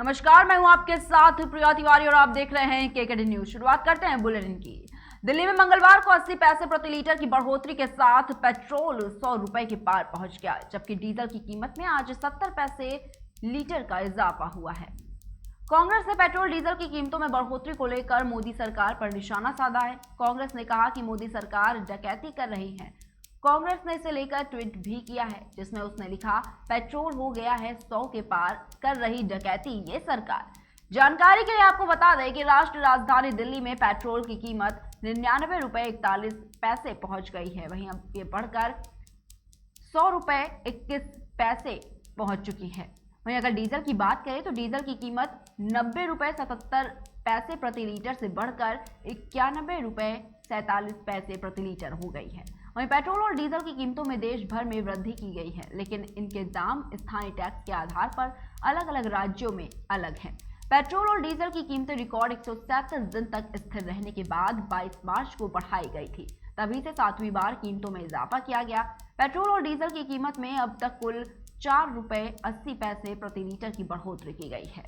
नमस्कार, मैं हूं आपके साथ प्रिया तिवारी और आप देख रहे हैं केकेडी न्यूज। शुरुआत करते हैं बुलेटिन की। दिल्ली में मंगलवार को 80 पैसे प्रति लीटर की बढ़ोतरी के साथ पेट्रोल 100 रुपए के पार पहुंच गया, जबकि डीजल की कीमत में आज 70 पैसे लीटर का इजाफा हुआ है। कांग्रेस ने पेट्रोल डीजल की कीमतों में बढ़ोतरी को लेकर मोदी सरकार पर निशाना साधा है। कांग्रेस ने कहा कि मोदी सरकार डकैती कर रही है। कांग्रेस ने इसे लेकर ट्वीट भी किया है, जिसमें उसने लिखा, पेट्रोल हो गया है 100 के पार, कर रही डकैती ये सरकार। जानकारी के लिए आपको बता दें कि राष्ट्रीय राजधानी दिल्ली में पेट्रोल की कीमत 99 रुपए 41 पैसे पहुंच गई है। वहीं अब ये बढ़कर 100 रुपए 21 पैसे पहुंच चुकी है। वहीं अगर डीजल की बात करें तो डीजल की कीमत 90 रुपए 77 पैसे प्रति लीटर से बढ़कर 91 रुपए 47 पैसे प्रति लीटर हो गई है। वहीं पेट्रोल और डीजल की कीमतों में देश भर में वृद्धि की गई है, लेकिन इनके दाम स्थानीय टैक्स के आधार पर अलग अलग राज्यों में अलग हैं। पेट्रोल और डीजल की कीमतें रिकॉर्ड 137 दिन तक स्थिर रहने के बाद 22 मार्च को बढ़ाई गई थी। तभी से 7वीं बार कीमतों में इजाफा किया गया। पेट्रोल और डीजल की कीमत में अब तक कुल 4 रुपए 80 पैसे प्रति लीटर की बढ़ोतरी की गई है।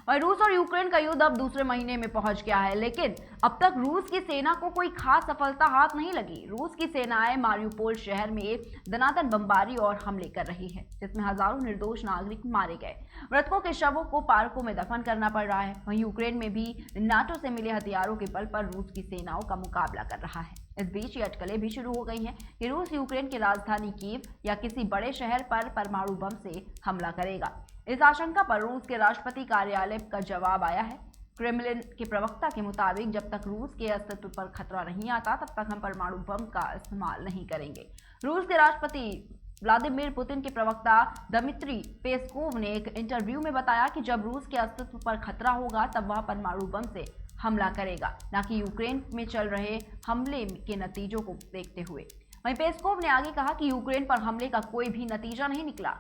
और रूस और यूक्रेन का युद्ध अब दूसरे महीने में पहुंच गया है, लेकिन अब तक रूस की सेना को कोई खास सफलता हाथ नहीं लगी। रूस की सेनाएं मारियुपोल शहर में दनादन बमबारी और हमले कर रही है, जिसमें हजारों निर्दोष नागरिक मारे गए। मृतकों के शवों को पार्कों में दफन करना पड़ रहा है। वहीं यूक्रेन में भी नाटो से मिले हथियारों के बल पर रूस की सेनाओं का मुकाबला कर रहा है। इस बीच ये अटकलें भी शुरू हो गई हैं कि रूस यूक्रेन की राजधानी कीव या किसी बड़े शहर पर परमाणु बम से हमला करेगा। इस आशंका पर रूस के राष्ट्रपति कार्यालय का जवाब आया है। क्रेमलिन के प्रवक्ता के मुताबिक जब तक रूस के अस्तित्व पर खतरा नहीं आता तब तक हम परमाणु बम का इस्तेमाल नहीं करेंगे। रूस के राष्ट्रपति व्लादिमीर पुतिन के प्रवक्ता दमित्री पेस्कोव ने एक इंटरव्यू में बताया कि जब रूस के अस्तित्व पर खतरा होगा तब वह परमाणु बम से हमला करेगा, न कि यूक्रेन में चल रहे हमले के नतीजों को देखते हुए। वहीं पेस्कोव ने आगे कहा कि यूक्रेन पर हमले का कोई भी नतीजा नहीं निकला।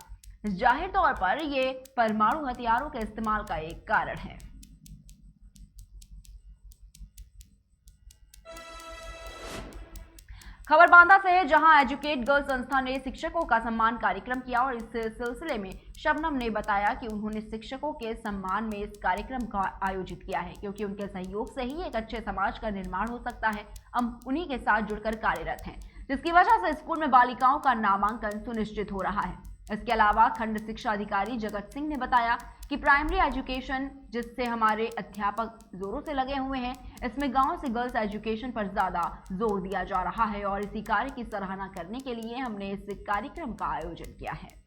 जाहिर तौर पर ये परमाणु हथियारों के इस्तेमाल का एक कारण है। खबर बांदा से है, जहां एजुकेट गर्ल संस्था ने शिक्षकों का सम्मान कार्यक्रम किया और इस सिलसिले में शबनम ने बताया कि उन्होंने शिक्षकों के सम्मान में इस कार्यक्रम का आयोजित किया है, क्योंकि उनके सहयोग से ही एक अच्छे समाज का निर्माण हो सकता है। हम उन्हीं के साथ जुड़कर कार्यरत हैं, जिसकी वजह से स्कूल में बालिकाओं का नामांकन सुनिश्चित हो रहा है। इसके अलावा खंड शिक्षा अधिकारी जगत सिंह ने बताया कि प्राइमरी एजुकेशन जिससे हमारे अध्यापक जोरों से लगे हुए हैं, इसमें गांव से गर्ल्स एजुकेशन पर ज्यादा जोर दिया जा रहा है और इसी कार्य की सराहना करने के लिए हमने इस कार्यक्रम का आयोजन किया है।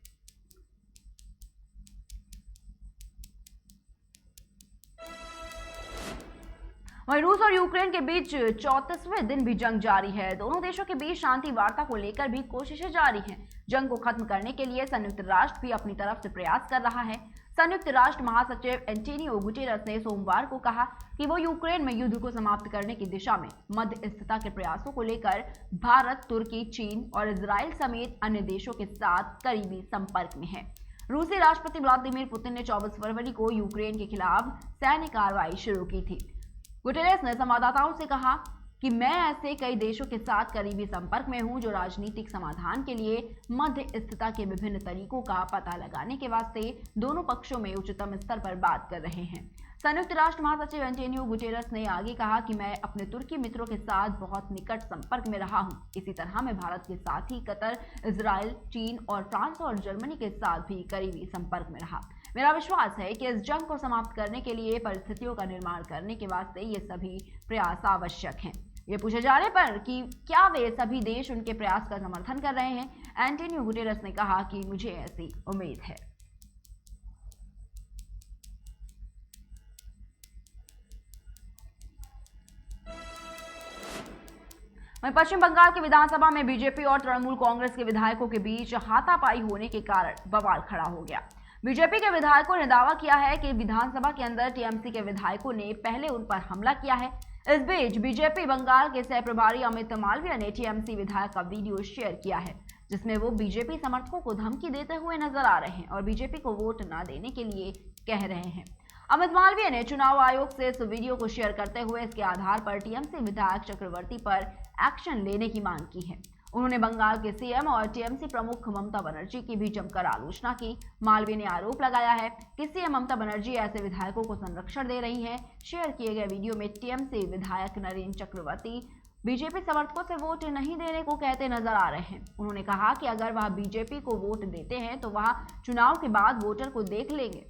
वहीं रूस और यूक्रेन के बीच 34वें दिन भी जंग जारी है। दोनों देशों के बीच शांति वार्ता को लेकर भी कोशिशें जारी हैं। जंग को खत्म करने के लिए संयुक्त राष्ट्र भी अपनी तरफ से प्रयास कर रहा है। संयुक्त राष्ट्र महासचिव एंटोनियो गुटेरस ने सोमवार को कहा कि वो यूक्रेन में युद्ध को समाप्त करने की दिशा में मध्यस्थता के प्रयासों को लेकर भारत, तुर्की, चीन और इजराइल समेत अन्य देशों के साथ करीबी संपर्क में है। रूसी राष्ट्रपति व्लादिमीर पुतिन ने 24 फरवरी को यूक्रेन के खिलाफ सैन्य कार्रवाई शुरू की थी। गुटेरेस ने संवाददाताओं से कहा कि मैं ऐसे कई देशों के साथ करीबी संपर्क में हूं जो राजनीतिक समाधान के लिए मध्यस्थता के विभिन्न तरीकों का पता लगाने के वास्ते दोनों पक्षों में उच्चतम स्तर पर बात कर रहे हैं। संयुक्त राष्ट्र महासचिव एंटोनियो गुटेरस ने आगे कहा कि मैं अपने तुर्की मित्रों के साथ बहुत निकट संपर्क में रहा हूं। इसी तरह मैं भारत के साथ ही कतर, इजराइल, चीन और फ्रांस और जर्मनी के साथ भी करीबी संपर्क में रहा। मेरा विश्वास है कि इस जंग को समाप्त करने के लिए परिस्थितियों का निर्माण करने के वास्ते ये सभी प्रयास आवश्यक हैं। ये पूछे जाने पर कि क्या वे सभी देश उनके प्रयास का समर्थन कर रहे हैं, एंटोनियो गुटेरस ने कहा कि मुझे ऐसी उम्मीद है। वहीं पश्चिम बंगाल के विधानसभा में बीजेपी और तृणमूल कांग्रेस के विधायकों के बीच हाथापाई होने के कारण बवाल खड़ा हो गया। बीजेपी के विधायकों ने दावा किया है कि विधानसभा के अंदर टीएमसी के विधायकों ने पहले उन पर हमला किया है। इस बीच बीजेपी बंगाल के सह प्रभारी अमित मालवीय ने टीएमसी विधायक का वीडियो शेयर किया है, जिसमें वो बीजेपी समर्थकों को धमकी देते हुए नजर आ रहे हैं और बीजेपी को वोट न देने के लिए कह रहे हैं। अमित मालवीय ने चुनाव आयोग से इस वीडियो को शेयर करते हुए इसके आधार पर टीएमसी विधायक चक्रवर्ती पर एक्शन लेने की मांग की है। उन्होंने बंगाल के सीएम और टीएमसी प्रमुख ममता बनर्जी की भी जमकर आलोचना की। मालवीय ने आरोप लगाया है कि सीएम ममता बनर्जी ऐसे विधायकों को संरक्षण दे रही हैं। शेयर किए गए वीडियो में टीएमसी विधायक नरेंद्र चक्रवर्ती बीजेपी समर्थकों से वोट नहीं देने को कहते नजर आ रहे हैं। उन्होंने कहा कि अगर वह बीजेपी को वोट देते हैं तो वह चुनाव के बाद वोटर को देख लेंगे।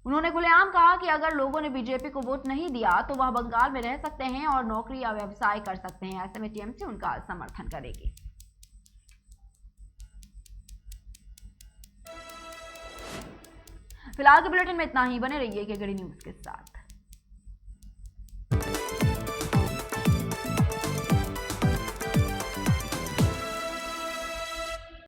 उन्होंने खुलेआम कहा कि अगर लोगों ने बीजेपी को वोट नहीं दिया तो वह बंगाल में रह सकते हैं और नौकरी या व्यवसाय कर सकते हैं। ऐसे में टीएमसी उनका समर्थन करेगी। फिलहाल के बुलेटिन में इतना ही। बने रहिए केकेडी न्यूज के साथ।